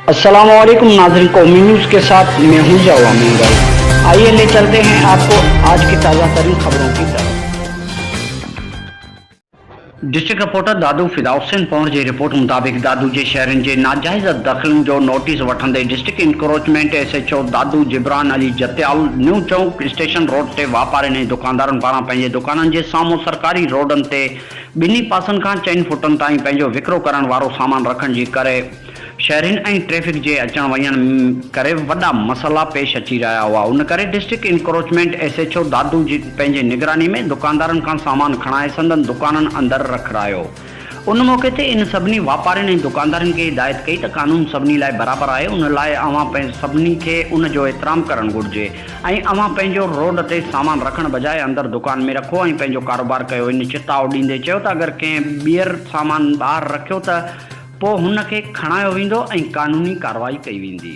अस्सलामुअलैकुम नाज़रीन, कौमी न्यूज़ के साथ मैं हूं जवा मंगल। आइए ले चलते हैं आपको आज की ताज़ा तरीन खबरों की तरफ। डिस्ट्रिक्ट रिपोर्टर दादू फिदा हुसैन पौर जी रिपोर्ट मुताबिक दादू जे शहरन जे नाजायज़ दखलन जो नोटिस वठंदे डिस्ट्रिक्ट इंक्रोचमेंट SHO दादू जिब्रान अली जत्याल न्यू चौक स्टेशन रोड ते वापारिन ऐं दुकानदारनि पारां पंहिंजे दुकाननि जे साम्हूं सरकारी रोडनि ते ॿिन्ही पासनि खां 4 फुटनि ताईं पंहिंजो विकिरो करण वारो सामान रखण जे करे शहरनि ऐं ट्रैफिक जे अचण वञण करे वॾा मसइला पेश अची रहिया हुआ। उन करे डिस्ट्रिक्ट इंक्रोचमेंट SHO दादू जी पंहिंजे निगरानी में दुकानदारनि खां सामान खणाए संदन दुकाननि अंदरि रखायो। उन मौके ते इन सभिनी वापारियुनि ऐं दुकानदारनि खे हिदायत कई त कानून सभिनी लाइ बराबरि आहे। उन लाइ अवां सभिनी खे उन जो एतिराम करणु घुरिजे ऐं अवां पंहिंजो रोड ते सामान रखण बजाए अंदरि दुकान में रखो ऐं पंहिंजो कारोबार कयो। इन चेताव ॾींदे चयो त अगरि कंहिं ॿीहर सामान ॿाहिरि रखियो त पोइ हुन खे खणायो वेंदो ऐं कानूनी कार्रवाई कई वेंदी।